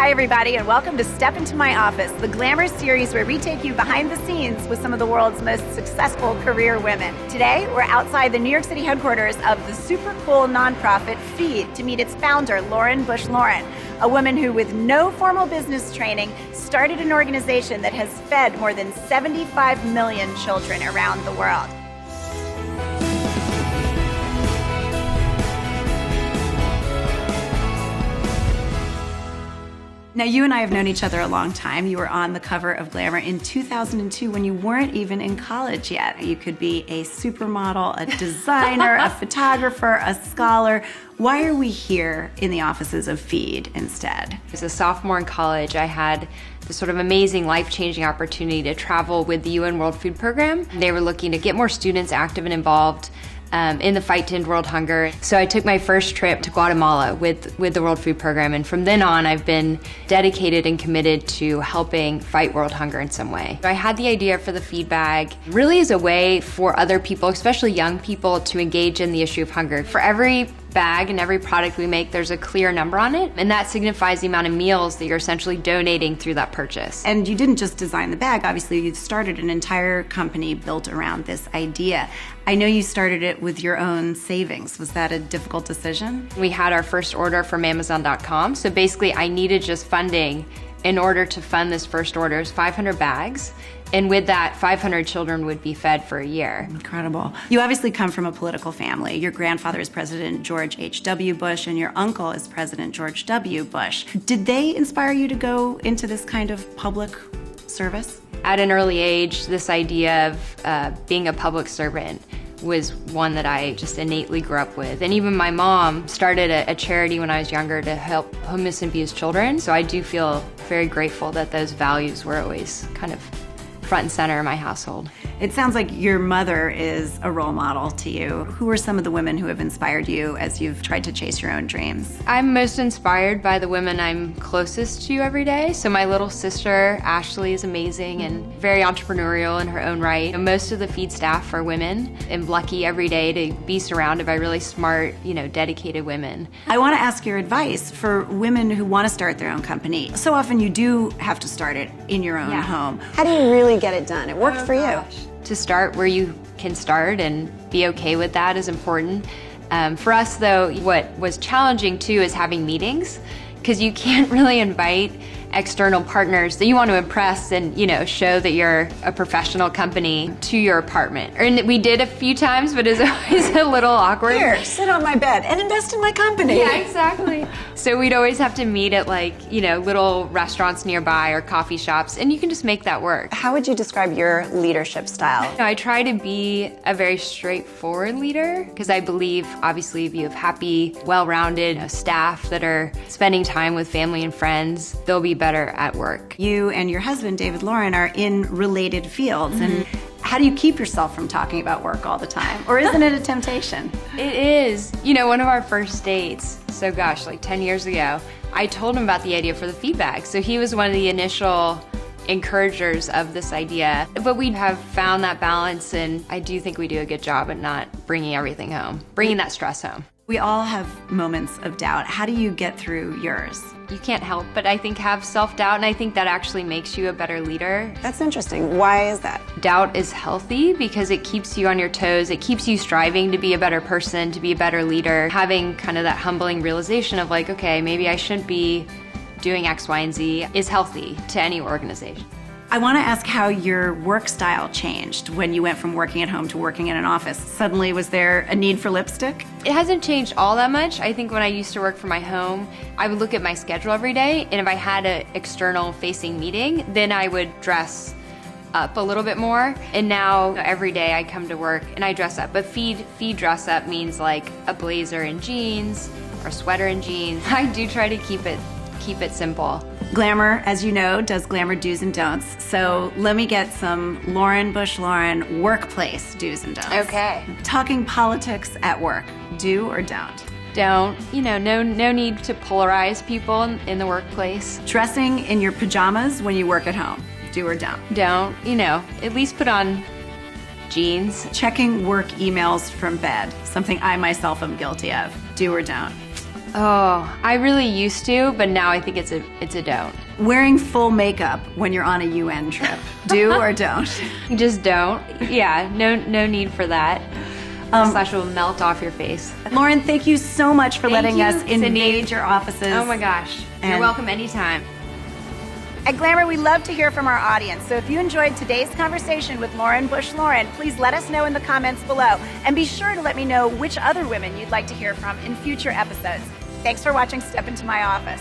Hi, everybody, and welcome to Step Into My Office, the Glamour series where we take you behind the scenes with some of the world's most successful career women. Today, we're outside the New York City headquarters of the super cool nonprofit Feed to meet its founder, Lauren Bush Lauren, a woman who, with no formal business training, started an organization that has fed more than 75 million children around the world. Now, you and I have known each other a long time. You were on the cover of Glamour in 2002 when you weren't even in college yet. You could be a supermodel, a designer, a photographer, a scholar. Why are we here in the offices of Feed instead? As a sophomore in college, I had this sort of amazing life-changing opportunity to travel with the UN World Food Program. They were looking to get more students active and involved in the fight to end world hunger. So I took my first trip to Guatemala with the World Food Program, and from then on I've been dedicated and committed to helping fight world hunger in some way. I had the idea for the Feed bag really as a way for other people, especially young people, to engage in the issue of hunger. For every bag and every product we make, there's a clear number on it, and that signifies the amount of meals that you're essentially donating through that purchase. And you didn't just design the bag, obviously you started an entire company built around this idea. I know you started it with your own savings. Was that a difficult decision? We had our first order from Amazon.com, so basically I needed just funding in order to fund this first order. It was 500 bags. And with that, 500 children would be fed for a year. Incredible. You obviously come from a political family. Your grandfather is President George H.W. Bush, and your uncle is President George W. Bush. Did they inspire you to go into this kind of public service? At an early age, this idea of being a public servant was one that I just innately grew up with. And even my mom started a charity when I was younger to help homeless and abused children. So I do feel very grateful that those values were always kind of front and center in my household. It sounds like your mother is a role model to you. Who are some of the women who have inspired you as you've tried to chase your own dreams? I'm most inspired by the women I'm closest to every day. So my little sister, Ashley, is amazing and very entrepreneurial in her own right. And most of the Feed staff are women. I'm lucky every day to be surrounded by really smart, dedicated women. I want to ask your advice for women who want to start their own company. So often you do have to start it in your own home. How do you really get it done? It worked for you. To start where you can start and be okay with that is important. For us though, what was challenging too is having meetings, because you can't really invite external partners that you want to impress and show that you're a professional company to your apartment. And we did a few times, but it's always a little awkward. Here, sit on my bed and invest in my company. Yeah, exactly. So we'd always have to meet at little restaurants nearby or coffee shops, and you can just make that work. How would you describe your leadership style? I try to be a very straightforward leader, because I believe obviously if you have happy, well-rounded staff that are spending time with family and friends, they'll be better at work. You and your husband, David Lauren, are in related fields. And how do you keep yourself from talking about work all the time? Or isn't it a temptation? It is. One of our first dates, so gosh, 10 years ago, I told him about the idea for the Feed bag. So he was one of the initial encouragers of this idea. But we have found that balance, and I do think we do a good job at not bringing everything home, bringing that stress home. We all have moments of doubt. How do you get through yours? You can't help but I think have self-doubt, and I think that actually makes you a better leader. That's interesting. Why is that? Doubt is healthy because it keeps you on your toes. It keeps you striving to be a better person, to be a better leader. Having kind of that humbling realization of okay, maybe I shouldn't be doing X, Y, and Z is healthy to any organization. I want to ask how your work style changed when you went from working at home to working in an office. Suddenly, was there a need for lipstick? It hasn't changed all that much. I think when I used to work from my home, I would look at my schedule every day, and if I had an external facing meeting, then I would dress up a little bit more. And now every day I come to work and I dress up. But feed dress up means a blazer and jeans or sweater and jeans. I do try to keep it simple. Glamour, as you know, does Glamour do's and don'ts. So let me get some Lauren Bush Lauren workplace do's and don'ts. Okay. Talking politics at work, do or don't? Don't. No need to polarize people in the workplace. Dressing in your pajamas when you work at home, do or don't? Don't. At least put on jeans. Checking work emails from bed, something I myself am guilty of, do or don't? Oh, I really used to, but now I think it's a don't. Wearing full makeup when you're on a UN trip. Do or don't? You just don't. Yeah, no need for that. Slash will melt off your face. Lauren, thank you so much for letting you, us invade Cindy. your offices. Oh my gosh. You're And- welcome anytime. At Glamour, we love to hear from our audience. So if you enjoyed today's conversation with Lauren Bush Lauren, please let us know in the comments below. And be sure to let me know which other women you'd like to hear from in future episodes. Thanks for watching Step Into My Office.